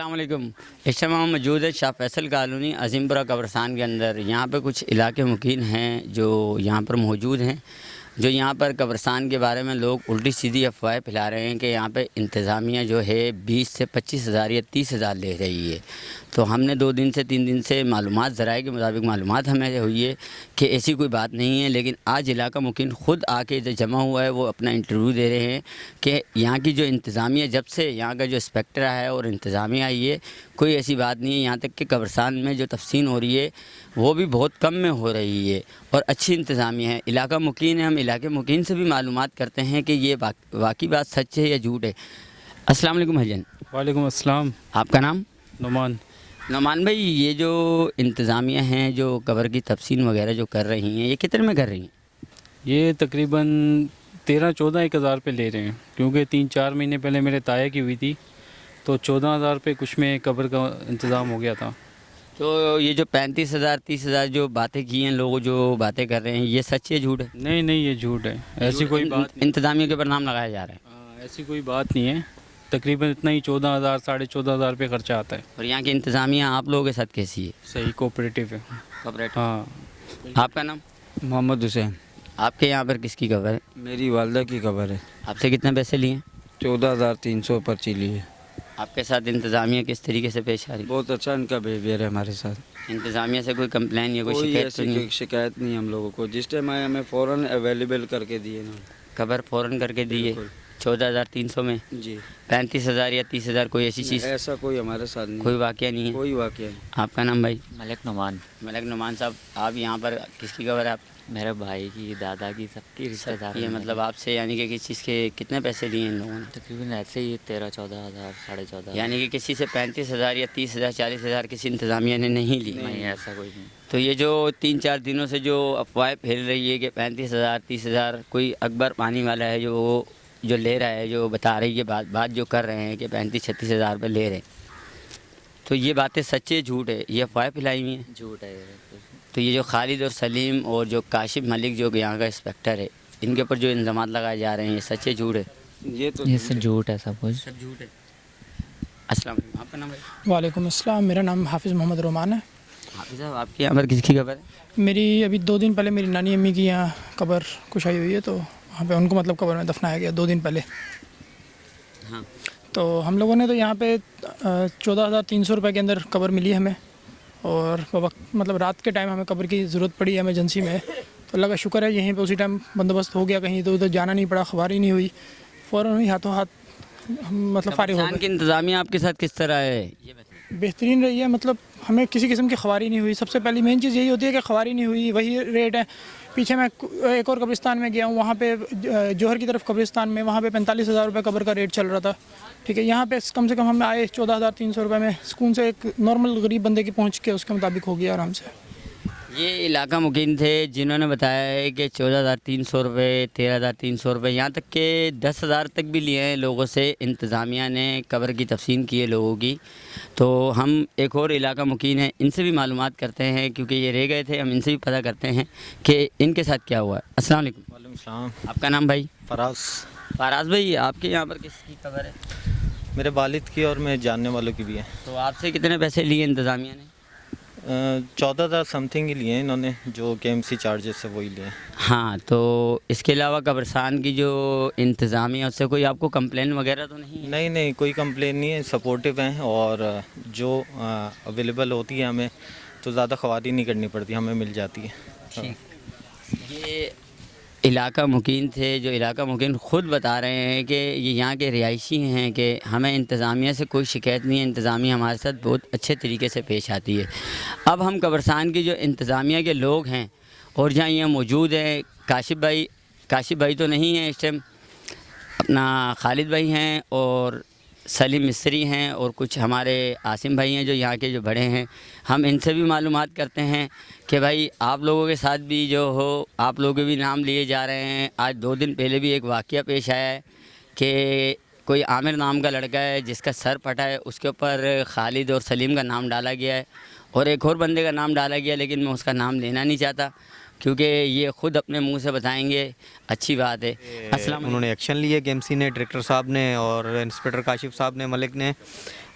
السلام علیکم. اس ٹائم ہم موجود ہے شاہ فیصل کالونی عظیم پورہ قبرستان کے اندر. یہاں پہ کچھ علاقے مقیم ہیں جو یہاں پر موجود ہیں, جو یہاں پر قبرستان کے بارے میں لوگ الٹی سیدھی افواہیں پھیلا رہے ہیں کہ یہاں پہ انتظامیہ جو ہے 20 سے 25 ہزار یا 30 ہزار لے رہی ہے. تو ہم نے 2 دن سے 3 دن سے معلومات ذرائع کے مطابق معلومات ہمیں ہوئی ہے کہ ایسی کوئی بات نہیں ہے, لیکن آج علاقہ مقیم خود آ کے جو جمع ہوا ہے وہ اپنا انٹرویو دے رہے ہیں کہ یہاں کی جو انتظامیہ, جب سے یہاں کا جو انسپیکٹر ہے اور انتظامیہ آئی ہے, کوئی ایسی بات نہیں ہے. یہاں تک کہ قبرستان میں جو تفسین ہو رہی ہے وہ بھی بہت کم میں ہو رہی ہے اور اچھی انتظامیہ ہے. علاقہ مقیم ہے, ہم علاقے مقیم سے بھی معلومات کرتے ہیں کہ یہ واقعی بات سچ ہے یا جھوٹ ہے. السلام علیکم بھائی. وعلیکم السلام. آپ کا نام؟ نعمان بھائی, یہ جو انتظامیہ ہیں جو قبر کی تفسین وغیرہ جو کر رہی ہیں, یہ کتنے میں کر رہی ہیں؟ یہ تقریباً 13-14 ہزار پہ لے رہے ہیں, کیونکہ 3-4 مہینے پہلے میرے تایا کی ہوئی تھی تو 14 ہزار پہ کچھ میں قبر کا انتظام ہو گیا تھا. تو یہ جو 35 ہزار 30 ہزار جو باتیں کی ہیں لوگ جو باتیں کر رہے ہیں, یہ سچ ہے جھوٹ ہے؟ نہیں, یہ جھوٹ ہے. ایسی کوئی بات نہیں. انتظامیہ کے اوپر نام لگایا جا رہا ہے. ایسی کوئی بات نہیں ہے. تقریباً اتنا ہی 14,000 14,500 پہ خرچہ آتا ہے. اور یہاں کی انتظامیہ آپ لوگوں کے ساتھ کیسی ہے؟ صحیح کوپریٹیو ہے. ہاں. آپ کا نام؟ محمد حسین. آپ کے یہاں پر کس کی قبر ہے؟ میری والدہ کی قبر ہے. آپ سے کتنے پیسے لیے؟ 14,300 پرچی لی ہے. آپ کے ساتھ انتظامیہ کس طریقے سے پیش آ رہی ہے؟ بہت اچھا ان کا بیہیویئر ہے ہمارے ساتھ. انتظامیہ سے کوئی کمپلین یا کوئی شکایت تو نہیں؟ شکایت نہیں ہم لوگوں کو. جس ٹائم آئے ہمیں فوراً اویلیبل کر کے دیے نا. قبر فوراً کر کے دی ہے. 14,300 میں جی. 35,000 یا 30,000 کوئی ایسی چیز؟ ایسا کوئی ہمارے ساتھ نہیں. کوئی واقعہ نہیں ہے؟ کوئی واقعہ نہیں. آپ کا نام بھائی؟ ملک نعمان. ملک نعمان صاحب, آپ یہاں پر کس کی قبر ہے؟ آپ میرے بھائی کی, دادا کی, سب کی رشتہ دار. یہ مطلب آپ سے یعنی کہ کس چیز کے کتنے پیسے لیے ان لوگوں نے؟ تقریباً ایسے ہی 13-14 ہزار 14.5. یعنی کہ کسی سے 35,000 یا 30,000 40,000 کسی انتظامیہ نے نہیں لی؟ نہیں, ایسا کوئی نہیں. تو یہ جو 3-4 دنوں سے جو افواہیں پھیل رہی ہے کہ 35,000 30,000 کوئی اکبر پانی والا ہے جو لے رہا ہے, جو بتا رہی ہے بات جو کر رہے ہیں کہ 35-36 ہزار پہ لے رہے ہیں, تو یہ باتیں سچے جھوٹ ہے؟ یہ افواہیں پھیلائی ہوئی ہیں. جھوٹ ہے. تو یہ جو خالد اور سلیم اور جو کاشف ملک جو یہاں کا انسپیکٹر ہے, ان کے اوپر جو الزامات لگائے جا رہے ہیں, یہ سچے جھوٹ ہے؟ یہ سب جھوٹ ہے, سب کچھ سب جھوٹ ہے. السلام علیکم. آپ کا نام ہے؟ وعلیکم السلام. میرا نام حافظ محمد رومان ہے. حافظ صاحب, آپ کے یہاں پر کس کی قبر ہے؟ میری ابھی 2 دن پہلے میری نانی امی کی یہاں قبر کشائی ہوئی ہے, تو وہاں پہ ان کو مطلب قبر میں دفنایا گیا 2 دن پہلے. ہاں. تو ہم لوگوں نے تو یہاں پہ 14,300 روپے کے اندر قبر ملی ہمیں, اور وقت مطلب رات کے ٹائم ہمیں قبر کی ضرورت پڑی ایمرجنسی میں, تو اللہ کا شکر ہے یہیں پہ اسی ٹائم بندوبست ہو گیا, کہیں تو ادھر جانا نہیں پڑا, خبر ہی نہیں ہوئی, فوراً ہوئی ہاتھوں ہاتھ مطلب فارغ ہو قبرستان کی گئے. انتظامیہ آپ کے ساتھ کس طرح ہے؟ بہترین رہی ہے, مطلب ہمیں کسی قسم کی خبر ہی نہیں ہوئی. سب سے پہلی مین چیز یہی ہوتی ہے کہ خبر ہی نہیں ہوئی, وہی ریٹ ہے. پیچھے میں ایک اور قبرستان میں گیا ہوں, وہاں پہ جوہر کی طرف قبرستان میں, وہاں پہ 45,000 روپے قبر کا ریٹ چل رہا تھا. ٹھیک ہے, یہاں پہ کم سے کم ہم آئے 14,300 روپے میں, سکون سے ایک نارمل غریب بندے کی پہنچ کے اس کے مطابق ہو گیا آرام سے. یہ علاقہ مقیم تھے جنہوں نے بتایا ہے کہ 14,300 روپے 13,300 روپے, یہاں تک کہ 10,000 تک بھی لیے ہیں لوگوں سے. انتظامیہ نے قبر کی تفسین کی ہے لوگوں کی. تو ہم ایک اور علاقہ مقیم ہیں, ان سے بھی معلومات کرتے ہیں کیونکہ یہ رہ گئے تھے, ہم ان سے بھی پتہ کرتے ہیں کہ ان کے ساتھ کیا ہوا ہے. السلام علیکم. وعلیکم السلام. آپ کا نام بھائی؟ فراز بھائی, آپ کے یہاں پر کس کی قبر ہے؟ میرے والد کی اور میرے جاننے والوں کی بھی ہے. تو آپ سے کتنے پیسے لیے انتظامیہ نے؟ 14,000 سم تھنگ ہی لیے ہیں انہوں نے, جو کے ایم سی چارجز ہے وہی لیے ہیں. ہاں, تو اس کے علاوہ قبرستان کی جو انتظامیہ اس سے کوئی آپ کو کمپلین وغیرہ تو نہیں ہے؟ نہیں, کوئی کمپلین نہیں ہے, سپورٹیو ہیں, اور جو اویلیبل ہوتی ہے ہمیں تو زیادہ خواری نہیں کرنی پڑتی, ہمیں مل جاتی ہے. یہ علاقہ مقیم تھے, جو علاقہ مقیم خود بتا رہے ہیں کہ یہ یہاں کے رہائشی ہیں کہ ہمیں انتظامیہ سے کوئی شکایت نہیں ہے, انتظامیہ ہمارے ساتھ بہت اچھے طریقے سے پیش آتی ہے. اب ہم قبرستان کی جو انتظامیہ کے لوگ ہیں اور جہاں یہ موجود ہیں, کاشف بھائی تو نہیں ہیں اس ٹائم, اپنا خالد بھائی ہیں اور سلیم مستری ہیں, اور کچھ ہمارے عاصم بھائی ہیں جو یہاں کے جو بڑے ہیں. ہم ان سے بھی معلومات کرتے ہیں کہ بھائی آپ لوگوں کے ساتھ بھی جو ہو, آپ لوگوں کے بھی نام لیے جا رہے ہیں. آج 2 دن پہلے بھی ایک واقعہ پیش آیا ہے کہ کوئی عامر نام کا لڑکا ہے جس کا سر پھٹا ہے, اس کے اوپر خالد اور سلیم کا نام ڈالا گیا ہے, اور ایک اور بندے کا نام ڈالا گیا, لیکن میں اس کا نام لینا نہیں چاہتا کیونکہ یہ خود اپنے منہ سے بتائیں گے. اچھی بات ہے. انہوں نے ایکشن لیے کے ایم سی نے, ڈائریکٹر صاحب نے اور انسپیکٹر کاشف صاحب نے, ملک نے,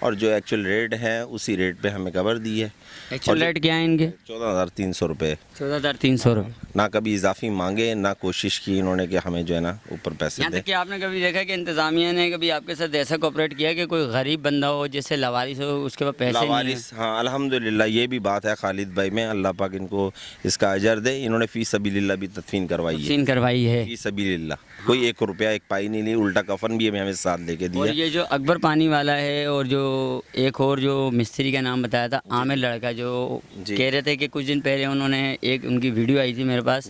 اور جو ایکچوئل ریٹ ہے اسی ریٹ پہ ہمیں قبر دی ہے. ایکچوئل ریٹ کیا ہے ان کے؟ 14,300 روپے. 14,300 روپے. نہ کبھی اضافی مانگے نہ کوشش کی انہوں نے کہ ہمیں جو ہے نا اوپر پیسے یہاں دیں. تک کہ آپ نے کبھی دیکھا کہ انتظامیہ نے کبھی آپ کے ساتھ ایسا کوپریٹ کیا کہ کوئی غریب بندہ ہو جس سے لاوارث ہو اس کے پاس پیسے نہیں لاوارث؟ ہاں الحمدللہ یہ بھی بات ہے خالد بھائی میں، اللہ پاک ان کو اس کا اجر دے. انہوں نے فی سبیل اللہ بھی تدفین کروائی ہے. تدفین کروائی ہے. فی سبیل اللہ کوئی 1 روپیہ 1 پائی نہیں لی، الٹا کفن بھی ہمیں ساتھ لے کے اور دیا. یہ جو اکبر پانی والا ہے اور جو ایک اور جو مستری کا نام بتایا تھا عامر لڑکا، جو کہہ رہے تھے کہ کچھ دن پہلے انہوں نے ایک ان کی ویڈیو آئی تھی میرے پاس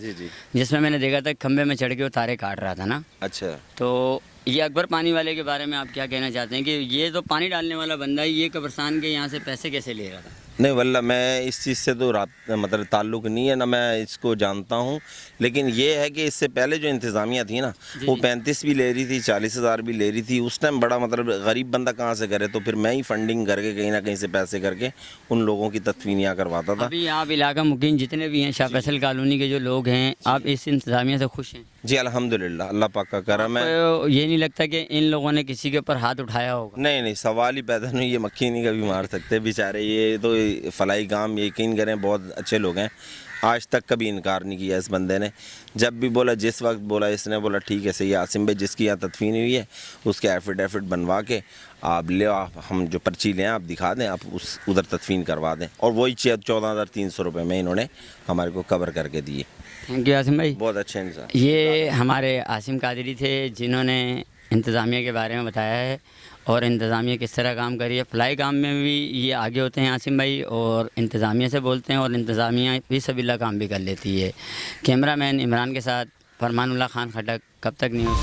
جس میں نے دیکھا تھا کھمبے میں چڑھ کے وہ تارے کاٹ رہا تھا نا. اچھا تو یہ اکبر پانی والے کے بارے میں آپ کیا کہنا چاہتے ہیں کہ یہ تو پانی ڈالنے والا بندہ ہے، یہ قبرستان کے یہاں سے پیسے کیسے لے رہا تھا؟ نہیں واللہ میں اس چیز سے تو مطلب تعلق نہیں ہے، نہ میں اس کو جانتا ہوں. لیکن یہ ہے کہ اس سے پہلے جو انتظامیہ تھی نا وہ 35 بھی لے رہی تھی، 40,000 بھی لے رہی تھی. اس ٹائم بڑا مطلب غریب بندہ کہاں سے کرے، تو پھر میں ہی فنڈنگ کر کے کہیں نہ کہیں سے پیسے کر کے ان لوگوں کی تدفینیاں کرواتا تھا. ابھی آپ علاقہ مکین جتنے بھی ہیں شاہ فیصل کالونی کے جو لوگ ہیں، آپ اس انتظامیہ سے خوش ہیں؟ جی الحمدللہ اللہ پاک کا کرم ہے. آپ کو یہ نہیں لگتا کہ ان لوگوں نے کسی کے اوپر ہاتھ اٹھایا ہوگا؟ نہیں سوال ہی پیدا نہیں. یہ مکھی نہیں کبھی مار سکتے بیچارے، یہ تو فلاحی کام یقین کریں بہت اچھے لوگ ہیں. آج تک کبھی انکار نہیں کیا اس بندے نے. جب بھی بولا، جس وقت بولا اس نے بولا ٹھیک ہے صحیح. عاصم بھائی جس کی یہاں تدفین ہوئی ہے اس کے ایفیڈیوٹ بنوا کے آپ لے، ہم جو پرچی لیں آپ دکھا دیں، آپ ادھر تدفین کروا دیں. اور وہی 14,300 روپے میں انہوں نے ہمارے کو کور کر کے دیے. تھینک یو عاصم بھائی. بہت اچھے انسان. یہ ہمارے عاصم قادری تھے جنہوں نے انتظامیہ کے بارے میں بتایا ہے اور انتظامیہ کس طرح کام کری ہے. فلائی کام میں بھی یہ آگے ہوتے ہیں عاصم بھائی، اور انتظامیہ سے بولتے ہیں اور انتظامیہ بھی سبھی اللہ کام بھی کر لیتی ہے. کیمرہ مین عمران کے ساتھ فرمان اللہ خان خٹک. کب تک نیوز.